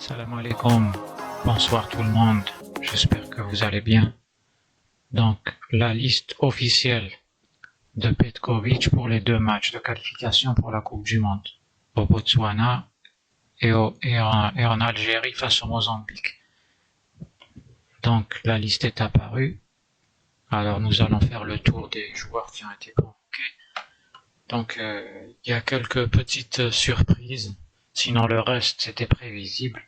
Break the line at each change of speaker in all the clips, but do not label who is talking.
Salam alaikum, bonsoir tout le monde, j'espère que vous allez bien. Donc, la liste officielle de Petkovic pour les deux matchs de qualification pour la Coupe du Monde, au Botswana et en Algérie face au Mozambique. Donc, la liste est apparue. Alors, nous allons faire le tour des joueurs qui ont été convoqués. Donc, il y a quelques petites surprises, sinon le reste c'était prévisible.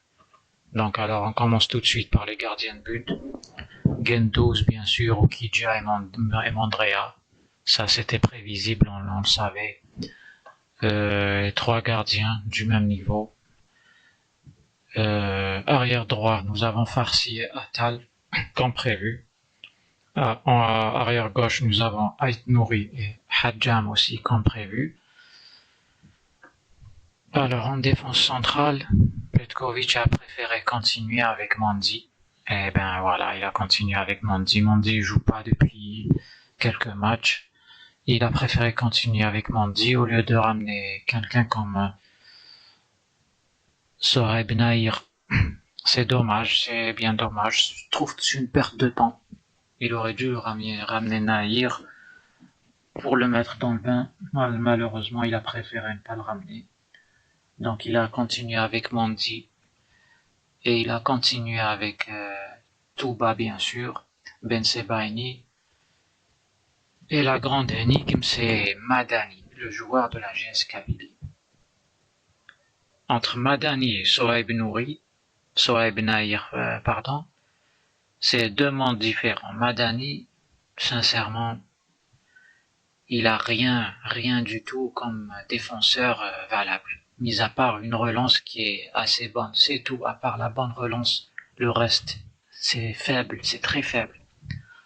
Donc alors on commence tout de suite par les gardiens de but. Gendouzi bien sûr, Okidja et Mandrea. Ça c'était prévisible, on le savait. Les trois gardiens du même niveau. Arrière droit, nous avons Farsi et Attal, comme prévu. En arrière gauche, nous avons Ait Nouri et Hadjam aussi, comme prévu. Alors en défense centrale, Petkovic a préféré continuer avec Mendy. Et ben voilà, il a continué avec Mendy. Mendy joue pas depuis quelques matchs. Il a préféré continuer avec Mendy au lieu de ramener quelqu'un comme Sohaib Nahir. C'est dommage, c'est bien dommage. Je trouve que c'est une perte de temps. Il aurait dû ramener Nahir pour le mettre dans le bain. Malheureusement, il a préféré ne pas le ramener. Donc il a continué avec Mendy. Et il a continué avec Touba bien sûr, Ben Sebaini. Et la grande énigme c'est Madani, le joueur de la GS Kabylie. Entre Madani et Sohaib Nahir, c'est deux mondes différents. Madani, sincèrement, il a rien du tout comme défenseur valable. Mis à part une relance qui est assez bonne, c'est tout. À part la bonne relance, le reste, c'est faible, c'est très faible.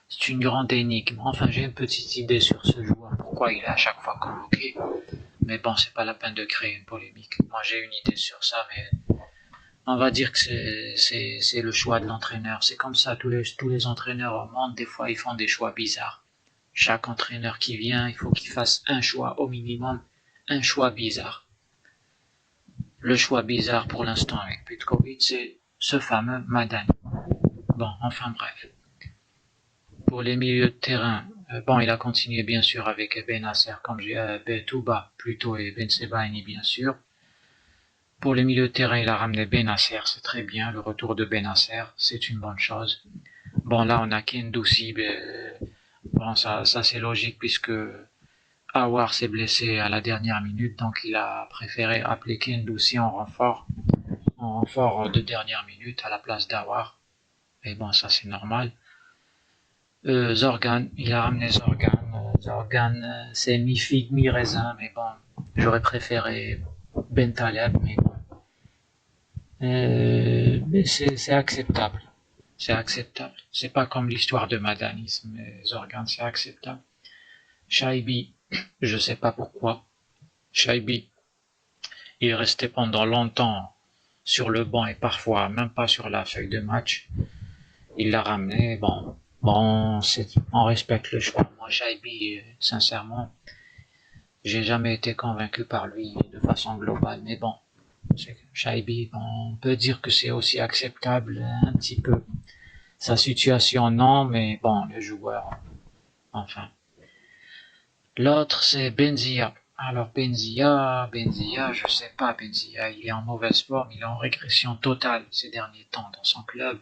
C'est une grande énigme. Enfin, j'ai une petite idée sur ce joueur, pourquoi il est à chaque fois convoqué. Mais bon, c'est pas la peine de créer une polémique. Moi, j'ai une idée sur ça, mais on va dire que c'est le choix de l'entraîneur. C'est comme ça, tous les entraîneurs au monde, des fois, ils font des choix bizarres. Chaque entraîneur qui vient, il faut qu'il fasse un choix, au minimum, un choix bizarre. Le choix bizarre pour l'instant avec Petkovic, c'est ce fameux Madani. Bon, enfin bref. Pour les milieux de terrain, il a continué bien sûr avec Benasser, comme j'ai Touba plutôt et Ben Sebaini bien sûr. Pour les milieux de terrain, il a ramené Benasser, c'est très bien, le retour de Benasser, c'est une bonne chose. Bon là on a Gendouzi, bon ça c'est logique puisque Aouar s'est blessé à la dernière minute, donc il a préféré appeler Gendouzi en renfort de dernière minute à la place d'Aouar. Et bon, ça c'est normal. Zorgan, il a ramené Zorgan. Zorgan, c'est mi-figue, mi-raisin, mais bon, j'aurais préféré Bentaleb, mais bon. Mais c'est acceptable. C'est acceptable. C'est pas comme l'histoire de Madanis, mais Zorgan, c'est acceptable. Shaibi, je sais pas pourquoi. Shaibi, il est resté pendant longtemps sur le banc et parfois même pas sur la feuille de match. Il l'a ramené, bon, on respecte le choix. Moi, Shaibi, sincèrement, j'ai jamais été convaincu par lui de façon globale, mais bon, Shaibi, on peut dire que c'est aussi acceptable un petit peu. Sa situation, non, mais bon, le joueur, enfin. L'autre, c'est Benzia. Alors Benzia, je sais pas, Benzia, il est en mauvaise forme, il est en régression totale ces derniers temps dans son club.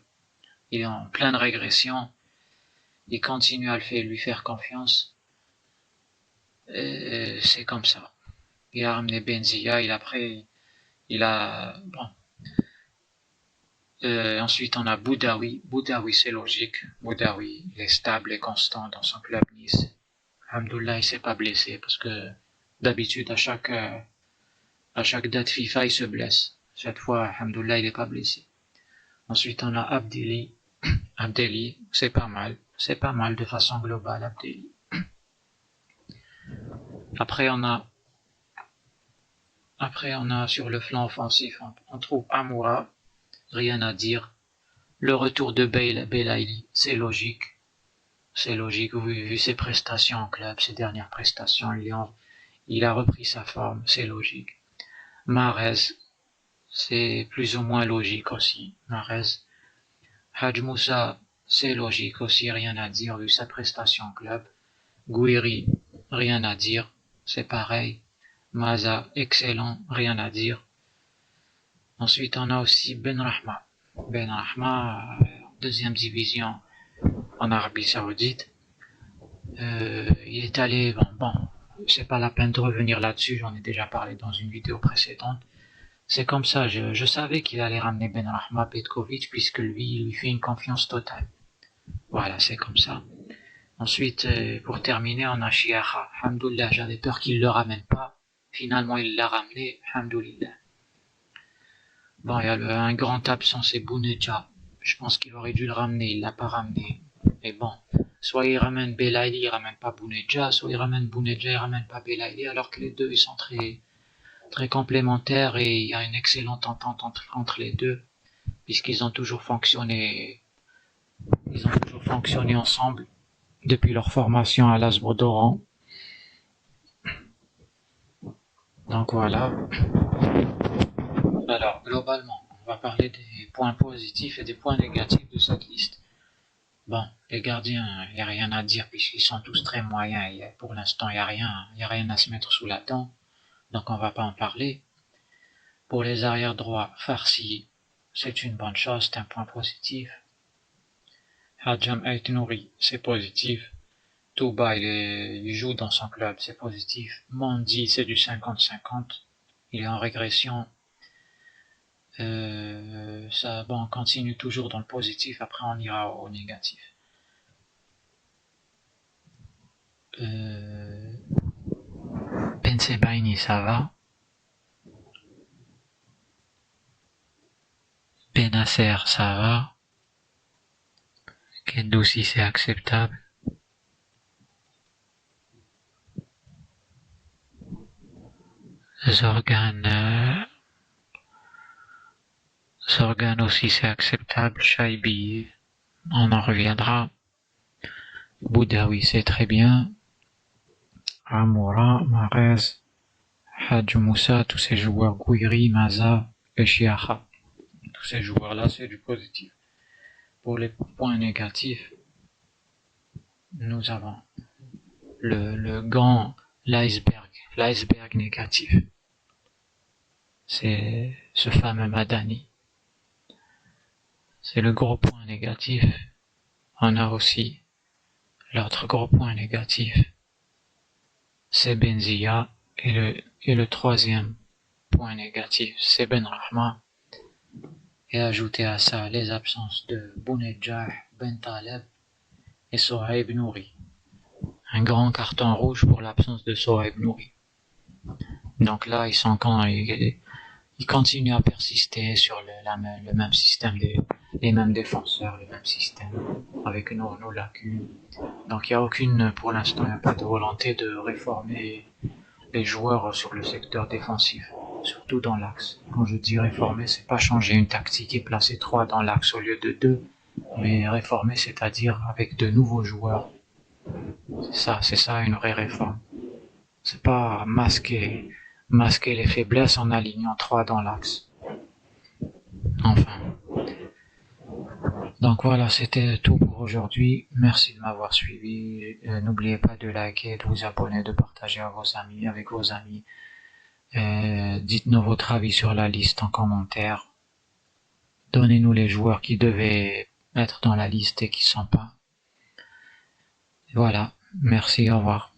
Il est en pleine régression. Il continue à lui faire confiance. C'est comme ça. Il a ramené Benzia, ensuite on a Boudaoui. Boudaoui c'est logique. Boudaoui, il est stable et constant dans son club Nice. Alhamdoulilah, il s'est pas blessé parce que d'habitude à chaque date FIFA il se blesse. Cette fois, alhamdoulilah, il est pas blessé. Ensuite on a Abdelli. Abdelli, c'est pas mal. C'est pas mal de façon globale, Abdelli. Après on a sur le flanc offensif, on trouve Amoura, rien à dire. Le retour de Belaïli, c'est logique. C'est logique, vu ses prestations en club, ses dernières prestations, il a repris sa forme, c'est logique. Mahrez, c'est plus ou moins logique aussi. Mahrez. Hadj Moussa, c'est logique aussi, rien à dire vu sa prestation en club. Gouiri, rien à dire, c'est pareil. Maza, excellent, rien à dire. Ensuite, on a aussi Benrahma. Benrahma, deuxième division en Arabie Saoudite. Il est allé, bon, c'est pas la peine de revenir là-dessus, j'en ai déjà parlé dans une vidéo précédente. C'est comme ça, je savais qu'il allait ramener Benrahma Petkovic puisque lui, il lui fait une confiance totale. Voilà, c'est comme ça. Ensuite, pour terminer, on a Chiaha. Alhamdoulilah, j'avais peur qu'il ne le ramène pas. Finalement, il l'a ramené. Alhamdoulilah. Bon, il y a un grand absent, c'est Bounedja. Je pense qu'il aurait dû le ramener, il l'a pas ramené. Mais bon, soit il ramène Belaïli, il ramène pas Bounedja, soit il ramène Bounedja, il ramène pas Belaïli, alors que les deux, ils sont très, très complémentaires et il y a une excellente entente entre les deux, puisqu'ils ont toujours fonctionné, ensemble depuis leur formation à l'Asbro d'Oran. Donc voilà. Alors, globalement, on va parler des points positifs et des points négatifs de cette liste. Bon, les gardiens, il n'y a rien à dire puisqu'ils sont tous très moyens. Pour l'instant, il n'y a rien à se mettre sous la dent. Donc on va pas en parler. Pour les arrières droits, Farsi, c'est une bonne chose, c'est un point positif. Hadjam Aït-Nouri, c'est positif. Touba, il joue dans son club, c'est positif. Mandi, c'est du 50-50. Il est en régression. Ça, bon, on continue toujours dans le positif, après on ira au négatif. Bensebaini, ça va. Benasser, ça va. Kendoussi, c'est acceptable. Zorgan aussi, c'est acceptable. Shaibi, on en reviendra. Boudaoui, c'est très bien. Amoura, Mahrez, Hadj Moussa, tous ces joueurs, Gouiri, Maza et Chiaha. Tous ces joueurs-là, c'est du positif. Pour les points négatifs, nous avons l'iceberg négatif. C'est ce fameux Madani. C'est le gros point négatif. On a aussi l'autre gros point négatif, c'est Benzia, et le troisième point négatif, c'est Benrahma. Et ajouter à ça les absences de Bounedjah, Bentaleb et Sohaib Nouri. Un grand carton rouge pour l'absence de Sohaib Nouri. Donc là, ils continuent à persister sur le même système, les mêmes défenseurs, le même système, avec nos lacunes. Donc il n'y a aucune, pour l'instant, il n'y a pas de volonté de réformer les joueurs sur le secteur défensif, surtout dans l'axe. Quand je dis réformer, c'est pas changer une tactique et placer 3 dans l'axe au lieu de 2, mais réformer, c'est-à-dire avec de nouveaux joueurs. C'est ça une vraie réforme. C'est pas masquer les faiblesses en alignant 3 dans l'axe. Enfin. Donc voilà, c'était tout pour aujourd'hui. Merci de m'avoir suivi. N'oubliez pas de liker, de vous abonner, de partager avec vos amis. Dites-nous votre avis sur la liste en commentaire. Donnez-nous les joueurs qui devaient être dans la liste et qui ne sont pas. Voilà, merci, au revoir.